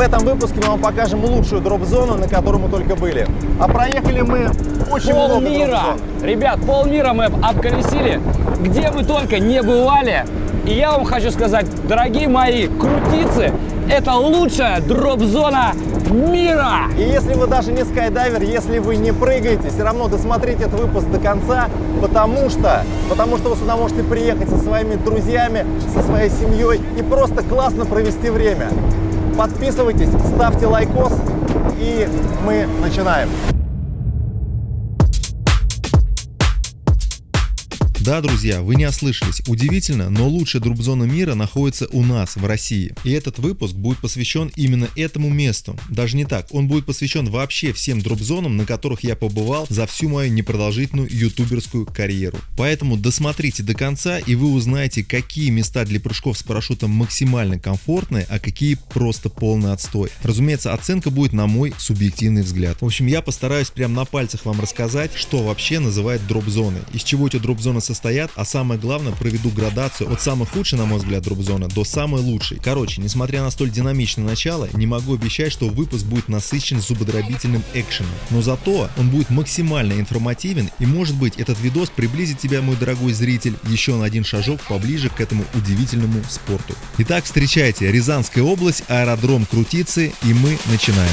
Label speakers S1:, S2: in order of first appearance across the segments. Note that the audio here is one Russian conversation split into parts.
S1: этом выпуске мы вам покажем лучшую дроп-зону, на которой мы только были. А проехали мы очень много
S2: Полмира!
S1: дроп-зон.
S2: Ребят, полмира мы обколесили, где мы только не бывали. И я вам хочу сказать, дорогие мои крутицы, это лучшая дроп-зона мира!
S1: И если вы даже не скайдайвер, если вы не прыгаете, все равно досмотрите этот выпуск до конца, потому что вы сюда можете приехать со своими друзьями, со своей семьей и просто классно провести время. Подписывайтесь, ставьте лайкос, и мы начинаем.
S3: Да, друзья, вы не ослышались. Удивительно, но лучшая дроп-зона мира находится у нас, в России. И этот выпуск будет посвящен именно этому месту. Даже не так, он будет посвящен вообще всем дроп-зонам, на которых я побывал за всю мою непродолжительную ютуберскую карьеру. Поэтому досмотрите до конца, и вы узнаете, какие места для прыжков с парашютом максимально комфортные, а какие просто полный отстой. Разумеется, оценка будет на мой субъективный взгляд. В общем, я постараюсь прямо на пальцах вам рассказать, что вообще называют дроп-зоны, из чего эти дроп-зоны состоят, а самое главное, проведу градацию от самой худшей, на мой взгляд, дроп-зоны до самой лучшей. Короче, несмотря на столь динамичное начало, не могу обещать, что выпуск будет насыщен зубодробительным экшеном. Но зато он будет максимально информативен, и может быть этот видос приблизит тебя, мой дорогой зритель, еще на один шажок поближе к этому удивительному спорту. Итак, встречайте, Рязанская область, аэродром Крутицы, и мы начинаем.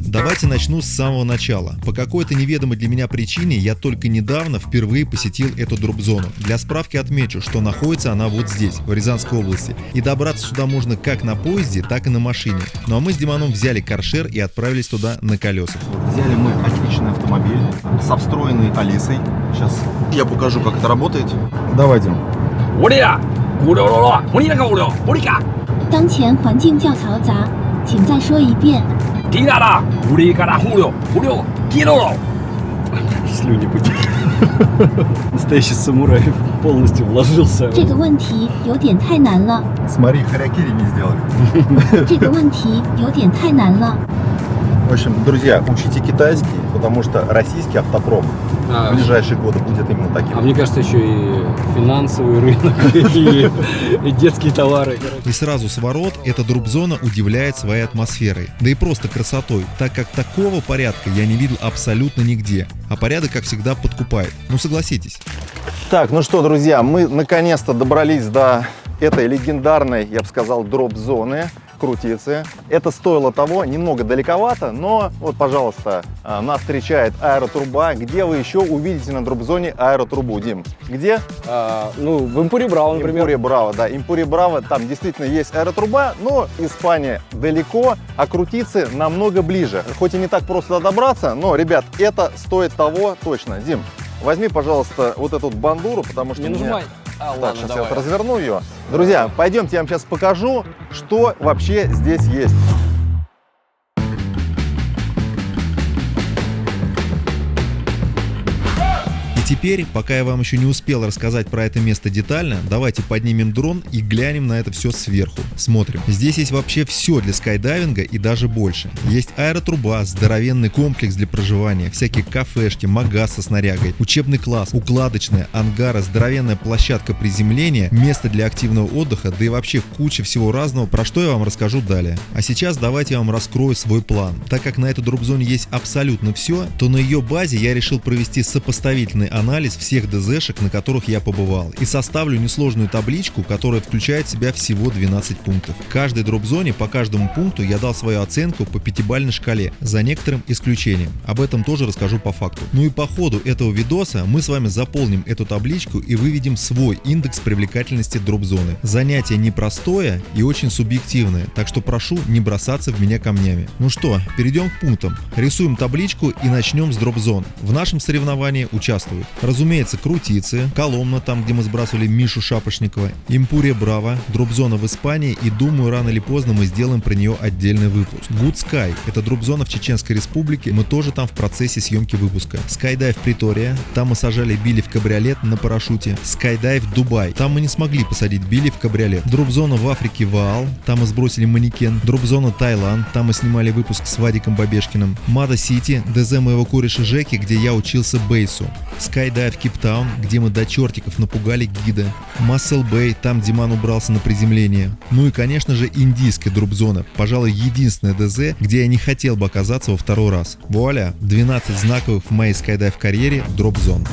S3: Давайте начну с самого начала. По какой-то неведомой для меня причине я только недавно впервые посетил эту дроп-зону. Для справки отмечу, что находится она вот здесь, в Рязанской области. И добраться сюда можно как на поезде, так и на машине. Ну а мы с Диманом взяли каршер и отправились туда на колесах.
S1: Взяли мы отличный автомобиль со встроенной Алисой. Сейчас я покажу, как это работает. Давай, Дим.
S4: 当前环境较嘈杂，请再说一遍。
S2: Слюни потекли. Настоящий самурай полностью вложился.
S4: 这个问题有点太难了，
S1: Смотри, харакири не сделали.
S4: 这个问题有点太难了。
S1: В общем, друзья, учите китайский, потому что российский автопром в ближайшие годы будет именно таким.
S2: А мне кажется, еще и финансовый рынок, и детские товары.
S3: И сразу с ворот эта дроп-зона удивляет своей атмосферой, да и просто красотой, так как такого порядка я не видел абсолютно нигде, а порядок, как всегда, подкупает. Ну согласитесь.
S1: Так, ну что, друзья, мы наконец-то добрались до этой легендарной, я бы сказал, дроп-зоны Крутицы. Это стоило того, немного далековато, но вот, пожалуйста, нас встречает аэротруба. Где вы еще увидите на дроп-зоне аэротрубу, Дим? Где?
S2: Ну, в Импуре Браво, например.
S1: Импурия Браво, да. Импурия Браво, там действительно есть аэротруба, но Испания далеко, а Крутицы намного ближе. Хоть и не так просто добраться, но, ребят, это стоит того точно. Дим, возьми, пожалуйста, вот эту бандуру, потому что
S2: Не нажимай.
S1: Так,
S2: Ладно,
S1: сейчас
S2: давай.
S1: я вот разверну ее. Друзья, пойдемте, я вам сейчас покажу, что вообще здесь есть.
S3: И теперь, пока я вам еще не успел рассказать про это место детально, давайте поднимем дрон и глянем на это все сверху. Смотрим. Здесь есть вообще все для скайдайвинга и даже больше. Есть аэротруба, здоровенный комплекс для проживания, всякие кафешки, магаз со снарягой, учебный класс, укладочная, ангары, здоровенная площадка приземления, место для активного отдыха, да и вообще куча всего разного, про что я вам расскажу далее. А сейчас давайте я вам раскрою свой план. Так как на этой дроп-зоне есть абсолютно все, то на ее базе я решил провести сопоставительный анализ всех ДЗшек, на которых я побывал, и составлю несложную табличку, которая включает в себя всего 12 пунктов. В каждой дроп-зоне по каждому пункту я дал свою оценку по 5-бальной шкале, за некоторым исключением. Об этом тоже расскажу по факту. Ну и по ходу этого видоса мы с вами заполним эту табличку и выведем свой индекс привлекательности дроп-зоны. Занятие непростое и очень субъективное, так что прошу не бросаться в меня камнями. Ну что, перейдем к пунктам. Рисуем табличку и начнем с дроп-зон. В нашем соревновании участвуют присутствуют. Разумеется, Крутицы, Коломна, там, где мы сбрасывали Мишу Шапошникова, Импурия Браво, дроп-зона в Испании, и думаю, рано или поздно мы сделаем про нее отдельный выпуск. Good Sky — это дроп-зона в Чеченской Республике, мы тоже там в процессе съемки выпуска. Skydive Притория, там мы сажали Билли в кабриолет на парашюте. Skydive Дубай, там мы не смогли посадить Билли в кабриолет. Дроп-зона в Африке Ваал, там мы сбросили манекен. Дроп-зона Таиланд, там мы снимали выпуск с Вадиком Бабешкиным. Мада Сити, ДЗ моего кореша Жеки, где я учился бейсу. Skydive Кейптаун, где мы до чертиков напугали гида. Muscle Bay, там Диман убрался на приземление. Ну и, конечно же, индийская дроп-зона, пожалуй, единственная ДЗ, где я не хотел бы оказаться во второй раз. Вуаля, 12 знаковых в моей Skydive карьере дроп-зон.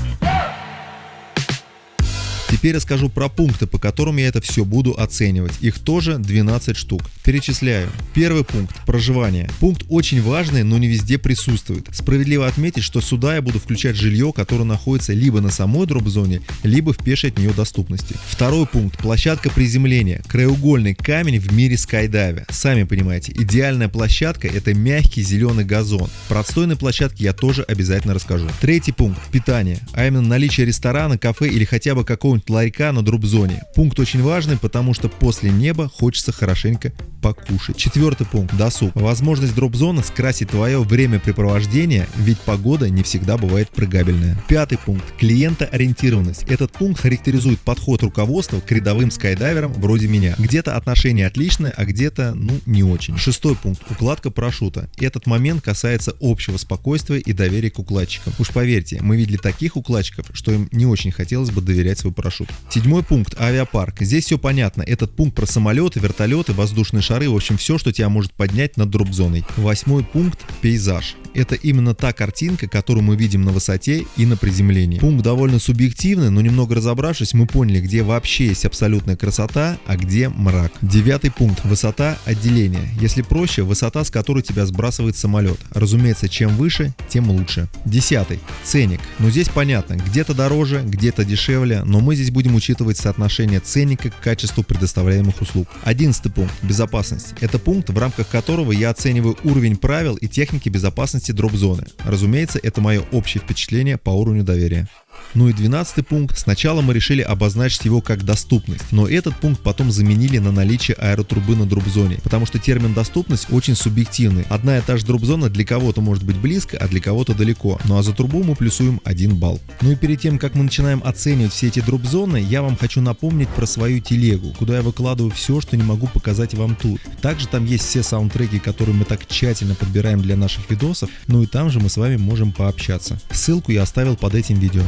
S3: Теперь расскажу про пункты, по которым я это все буду оценивать. Их тоже 12 штук. Перечисляю. Первый пункт – проживание. Пункт очень важный, но не везде присутствует. Справедливо отметить, что сюда я буду включать жилье, которое находится либо на самой дроп-зоне, либо в пешей от нее доступности. Второй пункт – площадка приземления. Краеугольный камень в мире скайдайва. Сами понимаете, идеальная площадка – это мягкий зеленый газон. Про отстойные площадки я тоже обязательно расскажу. Третий пункт – питание. А именно наличие ресторана, кафе или хотя бы какого-нибудь ларька на дроп-зоне. Пункт очень важный, потому что после неба хочется хорошенько покушать. Четвертый пункт – досуг. Возможность дроп-зоны скрасить твое времяпрепровождение, ведь погода не всегда бывает прыгабельная. Пятый пункт – клиентоориентированность. Этот пункт характеризует подход руководства к рядовым скайдайверам вроде меня. Где-то отношение отличное, а где-то, не очень. Шестой пункт – укладка парашюта. Этот момент касается общего спокойствия и доверия к укладчикам. Уж поверьте, мы видели таких укладчиков, что им не очень хотелось бы доверять свой парашют. Седьмой пункт – авиапарк. Здесь все понятно. Этот пункт про самолеты, вертолеты, воздушные шары, в общем, все, что тебя может поднять над дроп-зоной. Восьмой пункт – пейзаж. Это именно та картинка, которую мы видим на высоте и на приземлении. Пункт довольно субъективный, но немного разобравшись, мы поняли, где вообще есть абсолютная красота, а где мрак. Девятый пункт – высота отделения. Если проще, высота, с которой тебя сбрасывает самолет. Разумеется, чем выше, тем лучше. Десятый – ценник. Но здесь понятно, где-то дороже, где-то дешевле, но мы здесь будем учитывать соотношение ценника к качеству предоставляемых услуг. 11 пункт – безопасность. Это пункт, в рамках которого я оцениваю уровень правил и техники безопасности дроп-зоны. Разумеется, это мое общее впечатление по уровню доверия. Ну и 12 пункт. Сначала мы решили обозначить его как доступность, но этот пункт потом заменили на наличие аэротрубы на дроп-зоне, потому что термин доступность очень субъективный. Одна и та же дроп-зона для кого-то может быть близко, а для кого-то далеко. Ну а за трубу мы плюсуем 1 балл. Ну и перед тем, как мы начинаем оценивать все эти дроп-зоны, я вам хочу напомнить про свою телегу, куда я выкладываю все, что не могу показать вам тут. Также там есть все саундтреки, которые мы так тщательно подбираем для наших видосов, ну и там же мы с вами можем пообщаться. Ссылку я оставил под этим видео.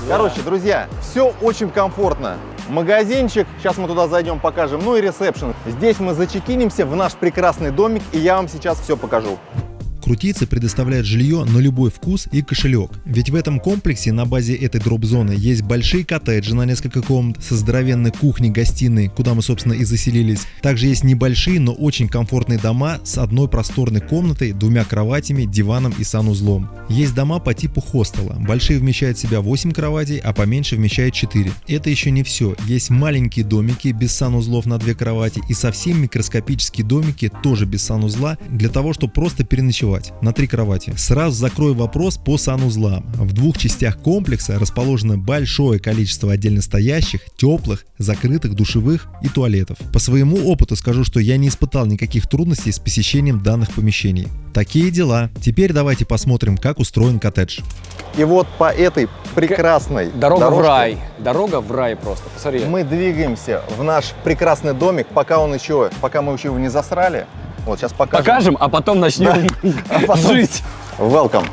S1: Короче, друзья, все очень комфортно. Магазинчик, сейчас мы туда зайдем, покажем, ну и ресепшн. Здесь мы зачекинимся в наш прекрасный домик, и я вам сейчас все покажу.
S3: Крутицы предоставляет жилье на любой вкус и кошелек. Ведь в этом комплексе на базе этой дроп-зоны есть большие коттеджи на несколько комнат со здоровенной кухней, гостиной, куда мы, собственно, и заселились. Также есть небольшие, но очень комфортные дома с одной просторной комнатой, 2 кроватями, диваном и санузлом. Есть дома по типу хостела. Большие вмещают в себя 8 кроватей, а поменьше вмещают 4. Это еще не все. Есть маленькие домики без санузлов на 2 кровати и совсем микроскопические домики, тоже без санузла, для того, чтобы просто переночевать на 3 кровати. Сразу закрою вопрос по санузлам. В 2 частях комплекса расположено большое количество отдельно стоящих, теплых, закрытых душевых и туалетов. По своему опыту скажу, что я не испытал никаких трудностей с посещением данных помещений. Такие дела. Теперь давайте посмотрим, как устроен коттедж.
S1: И вот по этой прекрасной
S2: Дорога в рай. Дорога в рай просто. Посмотри.
S1: мы двигаемся в наш прекрасный домик, пока мы еще его не засрали. Вот сейчас
S2: Покажем, а потом начнем жить.
S1: Welcome.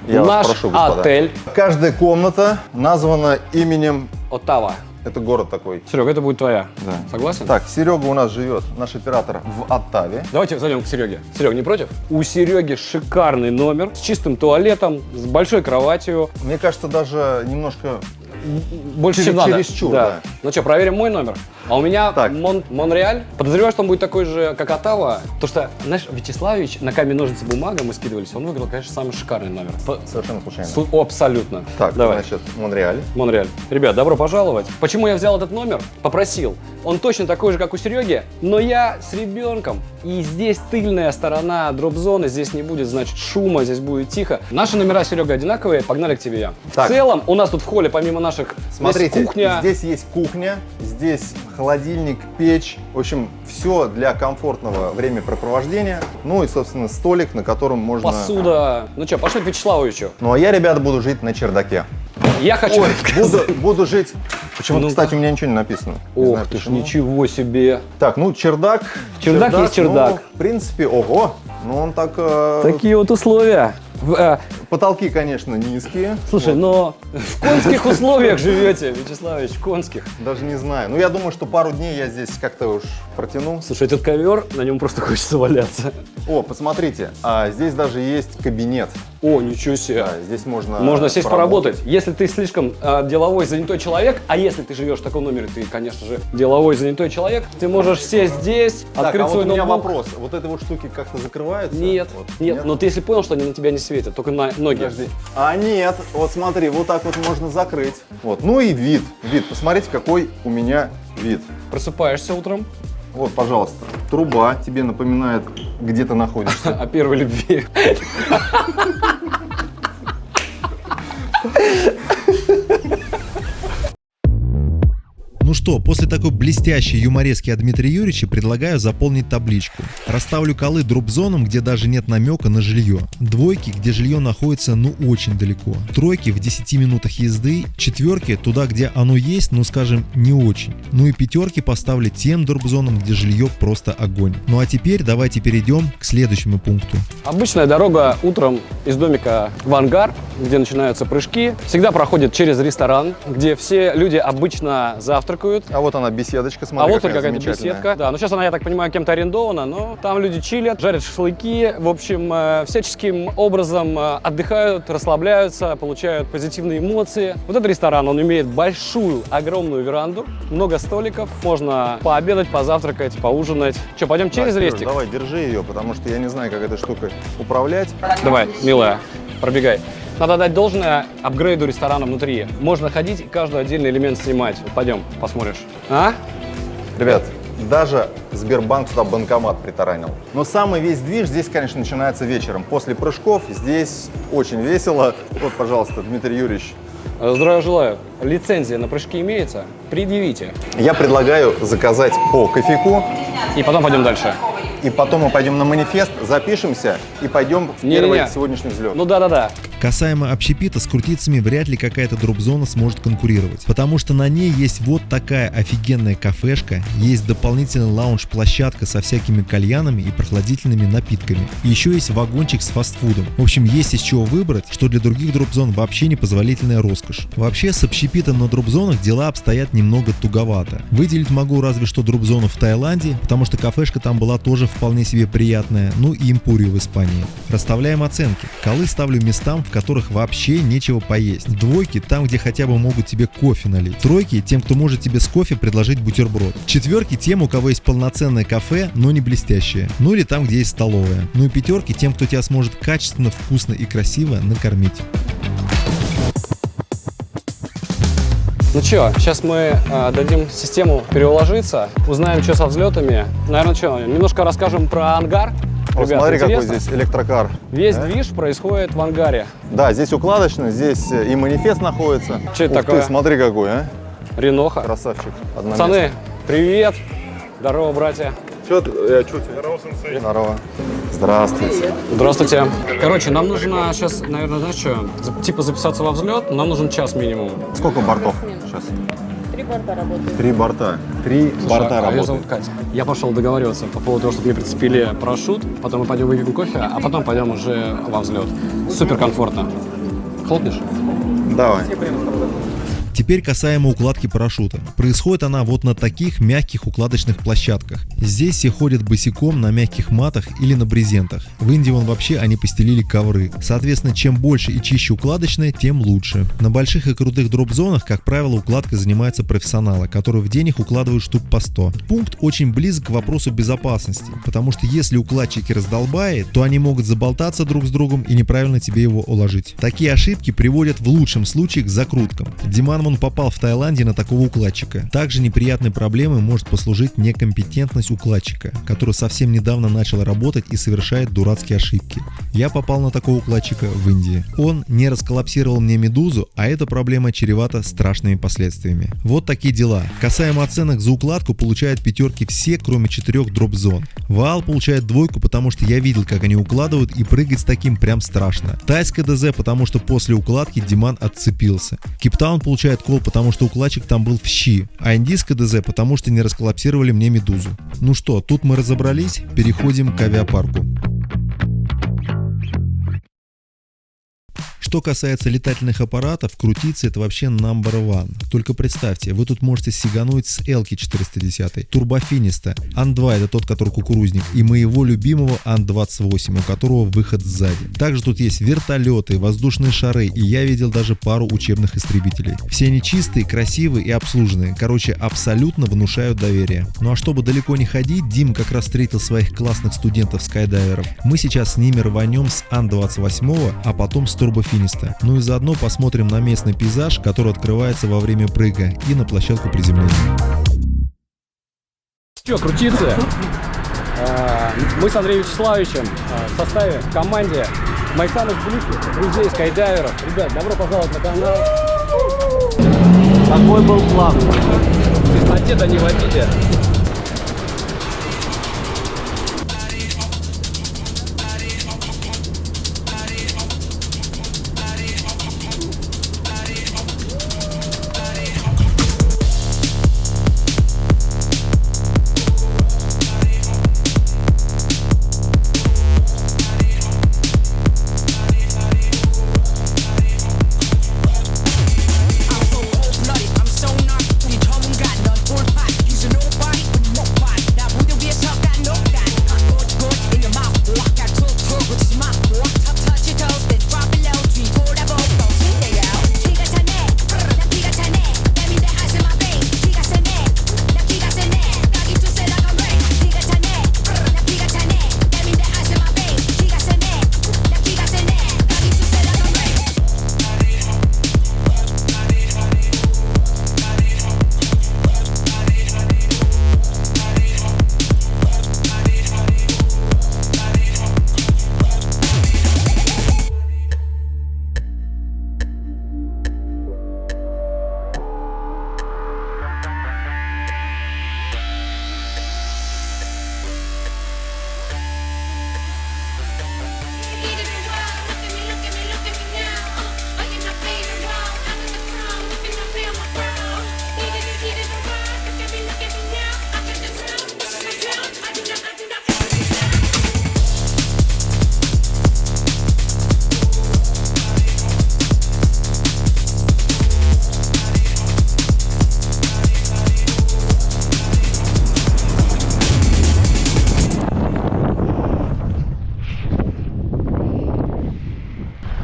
S1: Я вас
S2: Наш
S1: прошу, господа.
S2: отель.
S1: Каждая комната названа именем.
S2: Оттава.
S1: Это город такой.
S2: Серег, это будет твоя.
S1: Да.
S2: Согласен?
S1: Так, Серега у нас живет, наш оператор, в Оттаве.
S2: Давайте зайдем к Сереге. Серег, не против? У Сереги шикарный номер с чистым туалетом, с большой кроватью.
S1: Мне кажется, даже немножко
S2: больше, чем надо.
S1: Чересчур, да.
S2: Ну что, проверим мой номер. А у меня
S1: Так.
S2: Монреаль. Подозреваю, что он будет такой же, как Оттава. Потому что, знаешь, Вячеславович на камень, ножницы, бумага мы скидывались. Он выиграл, конечно, самый шикарный номер.
S1: Совершенно случайно.
S2: Абсолютно.
S1: Так,
S2: давай.
S1: значит, Монреаль.
S2: Монреаль. Ребят, добро пожаловать. Почему я взял этот номер? Попросил. Он точно такой же, как у Сереги, но я с ребенком. И здесь тыльная сторона дроп-зоны, здесь не будет, значит, шума, здесь будет тихо. Наши номера, Серега, одинаковые, погнали к тебе.
S1: Так.
S2: В целом, у нас тут в холле, помимо наших,
S1: Смотрите,
S2: есть кухня.
S1: здесь есть кухня, здесь холодильник, печь. В общем, все для комфортного времяпрепровождения. Ну и, собственно, столик, на котором можно...
S2: Посуда. Ну что, пошли к Вячеславовичу.
S1: Ну а я, ребята, буду жить на чердаке.
S2: Я хочу...
S1: Буду жить... Почему-то,
S2: Ну-ка.
S1: кстати, у меня ничего не написано. Не
S2: Ох
S1: знаю,
S2: ты ж,
S1: почему.
S2: ничего себе.
S1: Так, ну чердак.
S2: Чердак есть чердак.
S1: Ну, в принципе, ого. Ну он так...
S2: Такие вот условия.
S1: Потолки, конечно, низкие.
S2: Слушай,
S1: Вот.
S2: но в конских условиях живете, Вячеславович, в конских.
S1: Даже не знаю. Ну, я думаю, что пару дней я здесь как-то уж протяну.
S2: Слушай, этот ковер, на нем просто хочется валяться.
S1: О, посмотрите, здесь даже есть кабинет.
S2: О, ничего себе.
S1: Да, здесь можно...
S2: Можно сесть поработать. Если ты слишком деловой, занятой человек, а если ты живешь в таком номере, ты, конечно же, деловой, занятой человек, ты можешь сесть здесь,
S1: Так,
S2: открыть
S1: а вот
S2: свой
S1: у меня
S2: ноутбук.
S1: вопрос. Вот эти вот штуки как-то закрываются?
S2: Нет,
S1: Вот,
S2: нет, но ты если понял, что они на тебя не светят, только на ноги.
S1: Подожди. А нет, вот смотри, вот так вот можно закрыть. Вот, ну и вид. Посмотрите, какой у меня вид.
S2: Просыпаешься утром
S1: Вот, пожалуйста, труба тебе напоминает, где ты находишься.
S2: о первой любви.
S3: Ну что, после такой блестящей юморески от Дмитрия Юрьевича предлагаю заполнить табличку. Расставлю колы дроп-зонам, где даже нет намека на жилье. Двойки, где жилье находится ну очень далеко. Тройки в 10 минутах езды. Четверки туда, где оно есть, ну скажем, не очень. Ну и пятерки поставлю тем дроп-зонам, где жилье просто огонь. Ну а теперь давайте перейдем к следующему пункту.
S2: Обычная дорога утром из домика в ангар, где начинаются прыжки, всегда проходит через ресторан, где все люди обычно завтракают.
S1: А вот она, беседочка,
S2: А
S1: смотри,
S2: вот
S1: какая
S2: какая-то
S1: замечательная.
S2: беседка. Да, но сейчас она, я так понимаю, кем-то арендована, но там люди чилят, жарят шашлыки, в общем, всяческим образом отдыхают, расслабляются, получают позитивные эмоции. Вот этот ресторан, он имеет большую, огромную веранду, много столиков, можно пообедать, позавтракать, поужинать. Что, пойдем через
S1: Так, Серёж,
S2: рестик?
S1: давай, держи ее, потому что я не знаю, как этой штукой управлять.
S2: Давай, милая, пробегай. Надо дать должное апгрейду ресторана внутри. Можно ходить и каждый отдельный элемент снимать. Вот пойдем, посмотришь. А?
S1: Ребят, даже Сбербанк сюда банкомат притаранил. Но самый весь движ здесь, конечно, начинается вечером. После прыжков здесь очень весело. Вот, пожалуйста, Дмитрий Юрьевич.
S2: Здравия желаю. Лицензия на прыжки имеется? Предъявите.
S1: Я предлагаю заказать по кофейку,
S2: И потом пойдем дальше.
S1: и потом мы пойдем на манифест, запишемся и пойдем в первый сегодняшний взлет.
S2: Ну да-да-да.
S3: Касаемо общепита, с крутицами вряд ли какая-то дроп-зона сможет конкурировать, потому что на ней есть вот такая офигенная кафешка, есть дополнительный лаунж-площадка со всякими кальянами и прохладительными напитками. И еще есть вагончик с фастфудом. В общем, есть из чего выбрать, что для других дроп-зон вообще непозволительная роскошь. Вообще, с общепитом на дроп-зонах дела обстоят немного туговато. Выделить могу разве что дроп-зону в Таиланде, потому что кафешка там была тоже вполне себе приятная, ну и Импурию в Испании. Расставляем оценки. Колы ставлю местам, в которых вообще нечего поесть. Двойки там, где хотя бы могут тебе кофе налить. Тройки тем, кто может тебе с кофе предложить бутерброд. Четверки тем, у кого есть полноценное кафе, но не блестящее. Ну или там, где есть столовая. Ну и пятерки тем, кто тебя сможет качественно, вкусно и красиво накормить.
S2: Ну что, сейчас мы дадим систему переложиться, узнаем, что со взлетами. Наверное, что, немножко расскажем про ангар.
S1: Вот
S2: Ребят,
S1: смотри, какой
S2: интересно?
S1: здесь электрокар.
S2: Весь
S1: Да?
S2: движ происходит в ангаре.
S1: Да, здесь укладочный, здесь и манифест находится.
S2: Что это
S1: Ух
S2: такое?
S1: ты, смотри какой, а?
S2: Реноха.
S1: Красавчик.
S2: Пацаны, привет. Здорово, братья.
S1: Что ты? Здорово, сенсей. Здорово. Здравствуйте.
S2: Здравствуйте. Короче, нам нужно сейчас, наверное, знаешь что, типа записаться во взлет, нам нужен час минимум.
S1: Сколько бортов сейчас?
S5: 3 борта работают.
S1: 3 борта. 3
S2: Слушай,
S1: борта
S2: а её
S1: работают.
S2: зовут Катя. Я пошел договариваться по поводу того, чтобы мне прицепили парашют, потом мы пойдем выпьем кофе, а потом пойдем уже во взлет. Супер комфортно. Хлопнешь?
S1: Давай.
S3: Теперь касаемо укладки парашюта. Происходит она вот на таких мягких укладочных площадках. Здесь все ходят босиком на мягких матах или на брезентах. В Индии вон вообще они постелили ковры. Соответственно, чем больше и чище укладочная, тем лучше. На больших и крутых дроп-зонах, как правило, укладкой занимаются профессионалы, которые в день их укладывают штук по 100. Пункт очень близок к вопросу безопасности, потому что если укладчики раздолбают, то они могут заболтаться друг с другом и неправильно тебе его уложить. Такие ошибки приводят в лучшем случае к закруткам. Диман вон попал в Таиланде на такого укладчика. Также неприятной проблемой может послужить некомпетентность укладчика, который совсем недавно начал работать и совершает дурацкие ошибки. Я попал на такого укладчика в Индии. Он не расколлапсировал мне медузу, а эта проблема чревата страшными последствиями. Вот такие дела. Касаемо оценок за укладку, получают пятерки все, кроме 4 дроп-зон. Ваал получает 2, потому что я видел, как они укладывают, и прыгать с таким прям страшно. Тайская ДЗ, потому что после укладки Диман отцепился. Кейптаун получает кол, потому что укладчик там был в щи. А индийская ДЗ, потому что не расколлапсировали мне медузу. Ну что, тут мы разобрались, переходим к авиапарку. Что касается летательных аппаратов, крутиться это вообще number one. Только представьте, вы тут можете сигануть с Элки 410, турбофиниста, Ан-2 это тот, который кукурузник, и моего любимого Ан-28, у которого выход сзади. Также тут есть вертолеты, воздушные шары, и я видел даже пару учебных истребителей. Все они чистые, красивые и обслуженные. Короче, абсолютно внушают доверие. Ну а чтобы далеко не ходить, Дим как раз встретил своих классных студентов-скайдайверов. Мы сейчас с ними рванем с Ан-28, а потом с турбофиниста. Ну и заодно посмотрим на местный пейзаж, который открывается во время прыга, и на площадку приземления.
S2: Что, крутиться? Мы с Андреем Вячеславовичем в составе, в команде моих самых близких друзей скайдайверов. Ребят, добро пожаловать на канал. Такой был план. В тесноте да не в обиде.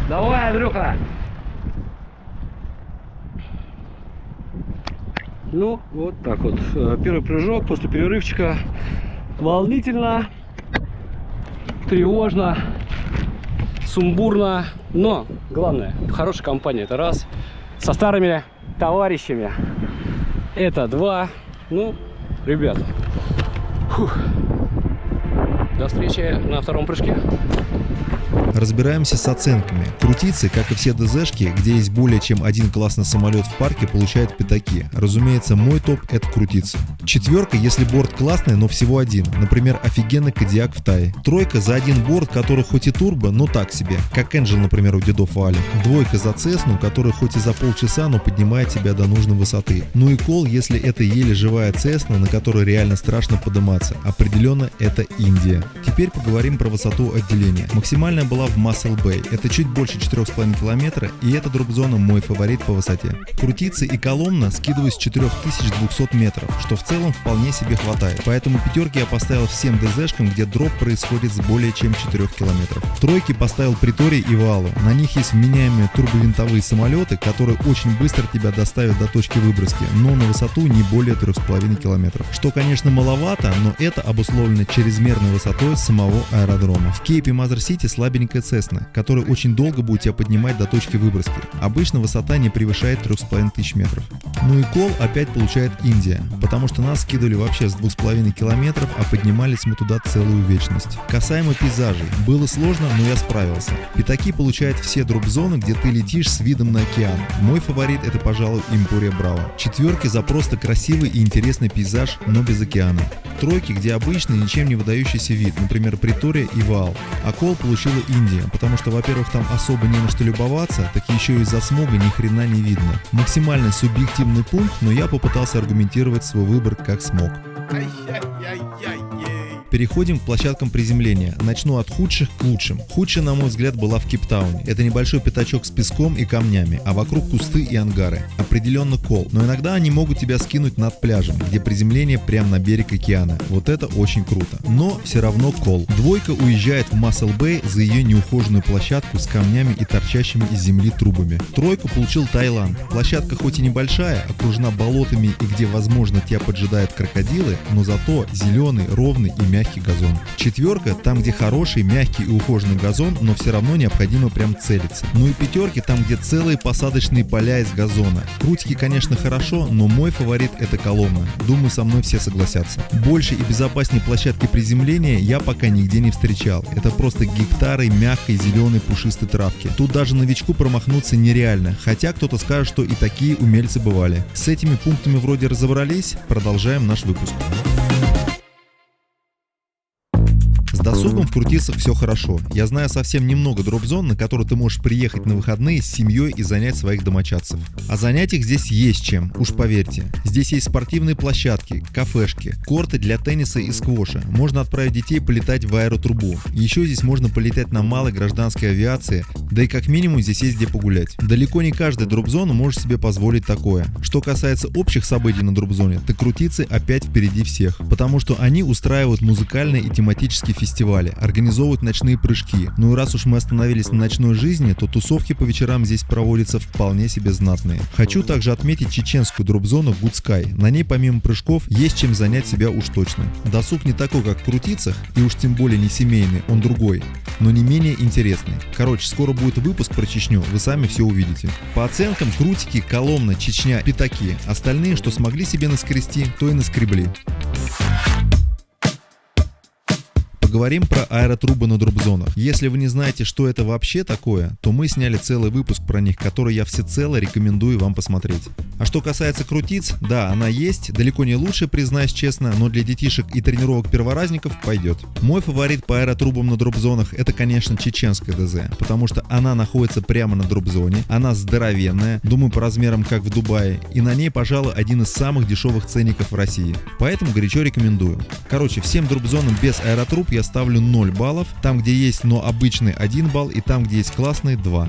S2: Давай, Андрюха! Ну, вот так вот. Первый прыжок после перерывчика. Волнительно, тревожно, сумбурно. Но главное, хорошая компания. Это раз. Со старыми товарищами. Это два. Ну, ребят. Фух. До встречи на втором прыжке.
S3: Разбираемся с оценками. Крутицы, как и все ДЗшки, где есть более чем один классный самолет в парке, получают пятаки. Разумеется, мой топ — это крутицы. 4, если борт классный, но всего один. Например, офигенный Кодиак в Тае. 3 за один борт, который хоть и турбо, но так себе. Как Angel, например, у дедов Вали. 2 за Цесну, который хоть и за полчаса, но поднимает тебя до нужной высоты. Ну и кол, если это еле живая Цесна, на которой реально страшно подниматься. Определенно, это Индия. Теперь поговорим про высоту отделения. Максимальная была в Muscle Bay. Это чуть больше 4,5 километра, и эта дроп-зона мой фаворит по высоте. Крутицы и Коломна скидываюсь с 4200 метров, что в целом вполне себе хватает. Поэтому пятерки я поставил всем ДЗшкам, где дроп происходит с более чем 4 километров. Тройки поставил Притории и Ваалу. На них есть вменяемые турбовинтовые самолеты, которые очень быстро тебя доставят до точки выброски, но на высоту не более 3,5 километров. Что, конечно, маловато, но это обусловлено чрезмерной высотой самого аэродрома. В Кейпе Мазер-Сити слабенькая Цесна, которая очень долго будет тебя поднимать до точки выброски. Обычно высота не превышает 3500 метров. Ну и кол опять получает Индия, потому что нас скидывали вообще с 2,5 километров, а поднимались мы туда целую вечность. Касаемо пейзажей. Было сложно, но я справился. Пятаки получают все дроп-зоны, где ты летишь с видом на океан. Мой фаворит это, пожалуй, Импория Браво. Четверки за просто красивый и интересный пейзаж, но без океана. Тройки, где обычный, ничем не выдающийся вид, например, Притория и Ваал. А кол получила Индия, потому что, во-первых, там особо не на что любоваться, так еще и из-за смога ни хрена не видно. Максимально субъективный пункт, но я попытался аргументировать свой выбор как смог. Переходим к площадкам приземления. Начну от худших к лучшим. Худшая, на мой взгляд, была в Кейптауне. Это небольшой пятачок с песком и камнями, а вокруг кусты и ангары. Определенно кол. Но иногда они могут тебя скинуть над пляжем, где приземление прямо на берег океана. Вот это очень круто. Но все равно кол. Двойка уезжает в Muscle Bay за ее неухоженную площадку с камнями и торчащими из земли трубами. Тройку получил Таиланд. Площадка хоть и небольшая, окружена болотами и где, возможно, тебя поджидают крокодилы, но зато зеленый, ровный и мягкий газон. Четверка, там где хороший, мягкий и ухоженный газон, но все равно необходимо прям целиться. Ну и пятерки, там где целые посадочные поля из газона. Крутики, конечно, хорошо, но мой фаворит это Коломна. Думаю, со мной все согласятся. Больше и безопаснее площадки приземления я пока нигде не встречал. Это просто гектары мягкой зеленой пушистой травки. Тут даже новичку промахнуться нереально, хотя кто-то скажет, что и такие умельцы бывали. С этими пунктами вроде разобрались, продолжаем наш выпуск. С досугом в Крутицах все хорошо. Я знаю совсем немного дроп-зон, на которые ты можешь приехать на выходные с семьей и занять своих домочадцев. А занять их здесь есть чем, уж поверьте. Здесь есть спортивные площадки, кафешки, корты для тенниса и сквоша. Можно отправить детей полетать в аэротрубу. Еще здесь можно полетать на малой гражданской авиации, да и как минимум здесь есть где погулять. Далеко не каждая дроп-зона может себе позволить такое. Что касается общих событий на дроп-зоне, то Крутицы опять впереди всех, потому что они устраивают музыкальные и тематические фестивали, организовывают ночные прыжки. Ну и раз уж мы остановились на ночной жизни, то тусовки по вечерам здесь проводятся вполне себе знатные. Хочу также отметить чеченскую дроп-зону Good Sky. На ней помимо прыжков есть чем занять себя уж точно. Досуг не такой, как в Крутицах, и уж тем более не семейный, он другой, но не менее интересный. Короче, скоро будет выпуск про Чечню, вы сами все увидите. По оценкам, Крутики, Коломна, Чечня, Пятаки. Остальные, что смогли себе наскрести, то и наскребли. Поговорим про аэротрубы на дроп-зонах. Если вы не знаете, что это вообще такое, то мы сняли целый выпуск про них, который я всецело рекомендую вам посмотреть. А что касается Крутиц, да, она есть, далеко не лучшая, признаюсь честно, но для детишек и тренировок перворазников пойдет. Мой фаворит по аэротрубам на дроп-зонах это, конечно, чеченская ДЗ, потому что она находится прямо на дроп-зоне, она здоровенная, думаю, по размерам как в Дубае, и на ней, пожалуй, один из самых дешевых ценников в России. Поэтому горячо рекомендую. Короче, всем дроп-зонам без аэротруб я ставлю 0 баллов, там где есть, но обычный 1 балл, и там где есть классный 2.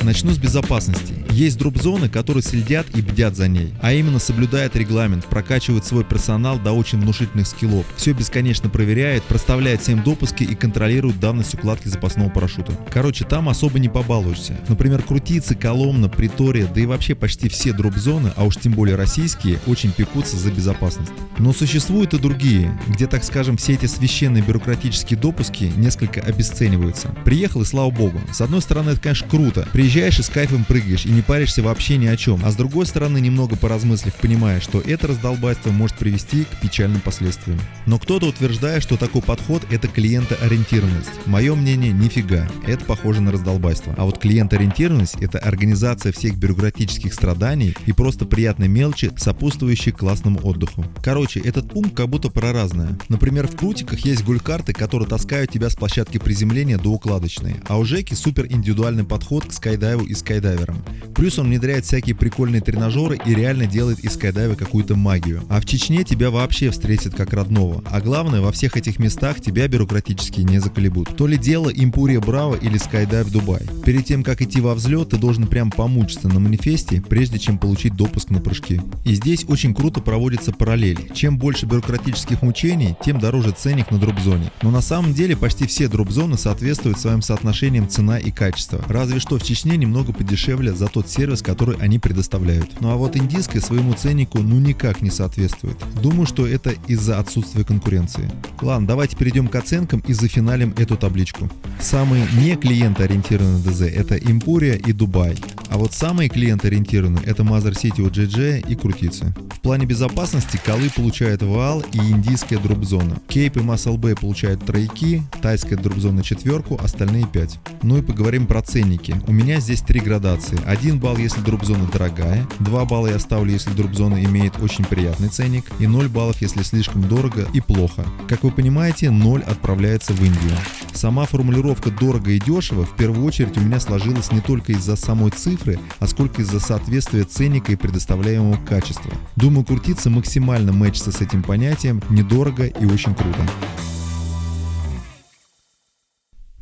S3: Начну с безопасности. Есть дроп-зоны, которые следят и бдят за ней, а именно соблюдают регламент, прокачивают свой персонал до очень внушительных скиллов, все бесконечно проверяют, проставляют всем допуски и контролируют давность укладки запасного парашюта. Короче, там особо не побалуешься. Например, Крутицы, Коломна, Притория, да и вообще почти все дроп-зоны, а уж тем более российские, очень пекутся за безопасность. Но существуют и другие, где, так скажем, все эти священные бюрократические допуски несколько обесцениваются. Приехал и слава богу. С одной стороны, это, конечно, круто. Приезжаешь и с кайфом прыгаешь, и не паришься вообще ни о чем. А с другой стороны, немного поразмыслив, понимаешь, что это раздолбайство может привести к печальным последствиям. Но кто-то утверждает, что такой подход — это клиентоориентированность. Мое мнение — нифига. Это похоже на раздолбайство. А вот клиентоориентированность — это организация всех бюрократических страданий и просто приятной мелочи, сопутствующей классному отдыху. Короче, этот пункт как будто про разное. Например, в Крутиках есть гулькарты, которые таскают тебя с площадки приземления до укладочной. А у Жеки супер индивидуальный подход к скайдайву и скайдайверам. Плюс он внедряет всякие прикольные тренажеры и реально делает из скайдайва какую-то магию. А в Чечне тебя вообще встретят как родного. А главное, во всех этих местах тебя бюрократически не заколебут. То ли дело Импурия Браво или Скайдайв Дубай. Перед тем, как идти во взлет, ты должен прям помучиться на манифесте, прежде чем получить допуск на прыжки. И здесь очень круто проводится параллель. Чем больше бюрократических мучений, тем дороже ценник на дропзоне. Но на самом деле почти все дропзоны соответствуют своим соотношениям цена и качество. Разве что в Чечне немного подешевле за тот сервис, который они предоставляют. Ну а вот индийская своему ценнику никак не соответствует. Думаю, что это из-за отсутствия конкуренции. Ладно, давайте перейдем к оценкам и зафиналим эту табличку. Самые не клиентоориентированные ДЗ это Импурия и Дубай. А вот самые клиентоориентированные это Mother City от JJ и Крутицы. В плане безопасности Колы получают Ваал и индийская дропзона. Кейп и Muscle Bay получают тройки, тайская дропзона 4, остальные 5. Ну и поговорим про ценники. У меня здесь 3 градации. 1 балл, если дропзона дорогая, 2 балла я ставлю, если дропзона имеет очень приятный ценник, и 0 баллов, если слишком дорого и плохо. Как вы понимаете, 0 отправляется в Индию. Сама формулировка «дорого и дешево» в первую очередь у меня сложилась не только из-за самой цифры, а сколько из-за соответствия ценника и предоставляемого качества. Думаю, Крутица максимально мэчится с этим понятием «недорого и очень круто».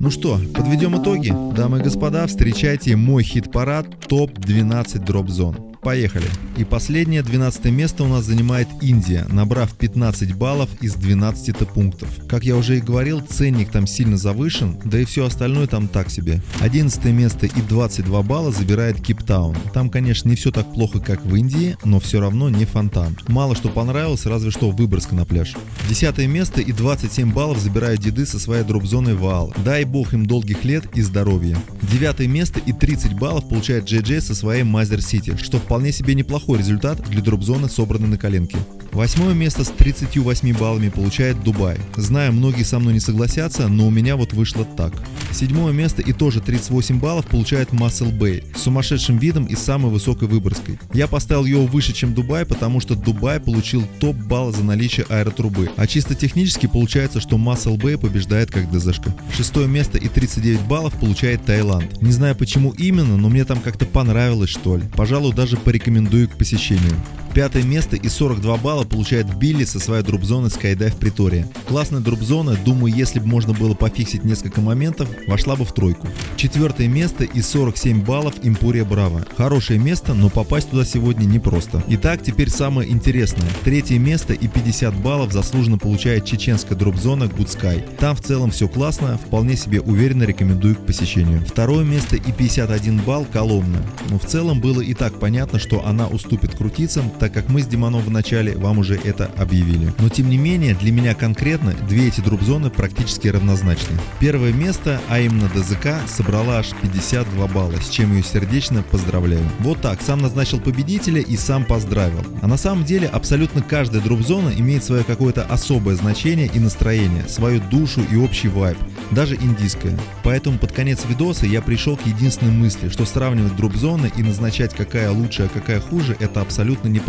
S3: Ну что, подведем итоги. Дамы и господа, встречайте мой хит-парад ТОП-12 дропзон. Поехали. И последнее, 12 место у нас занимает Индия, набрав 15 баллов из 12 пунктов. Как я уже и говорил, ценник там сильно завышен, да и все остальное там так себе. 11 место и 22 балла забирает Кейптаун. Там, конечно, не все так плохо, как в Индии, но все равно не фонтан. Мало что понравилось, разве что Выборгска на пляж. 10 место и 27 баллов забирают деды со своей дропзоной Ваал. Дай бог им долгих лет и здоровья. 9 место и 30 баллов получает JJ со своей Mother City, что вполне себе неплохой результат для дропзоны, собранной на коленке. 8 место с 38 баллами получает Дубай. Знаю, многие со мной не согласятся, но у меня вот вышло так. 7 место и тоже 38 баллов получает Muscle Bay с сумасшедшим видом и самой высокой Выборгской. Я поставил его выше, чем Дубай, потому что Дубай получил топ-балл за наличие аэротрубы, а чисто технически получается, что Muscle Bay побеждает как ДЗшка. 6 место и 39 баллов получает Таиланд. Не знаю почему именно, но мне там как-то понравилось, что ли. Пожалуй, даже порекомендую к посещению. 5 место и 42 балла получает Билли со своей дропзоной Скайдайв Притория. Классная дропзона, думаю, если бы можно было пофиксить несколько моментов, вошла бы в тройку. 4 место и 47 баллов Импурия Браво. Хорошее место, но попасть туда сегодня непросто. Итак, теперь самое интересное. 3 место и 50 баллов заслуженно получает чеченская дропзона Good Sky. Там в целом все классно, вполне себе уверенно рекомендую к посещению. 2 место и 51 балл Коломна. Но в целом было и так понятно, что она уступит Крутицам, так как мы с Димоном в начале вам уже это объявили. Но тем не менее, для меня конкретно две эти дропзоны практически равнозначны. Первое место, а именно ДЗК, собрала аж 52 балла, с чем ее сердечно поздравляю. Вот так, сам назначил победителя и сам поздравил. А на самом деле абсолютно каждая дропзона имеет свое какое-то особое значение и настроение, свою душу и общий вайб, даже индийская. Поэтому под конец видоса я пришел к единственной мысли, что сравнивать дропзоны и назначать какая лучше, а какая хуже, это абсолютно неправильно.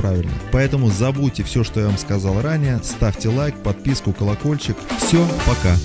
S3: Поэтому забудьте все, что я вам сказал ранее, ставьте лайк, подписку, колокольчик. Все, пока.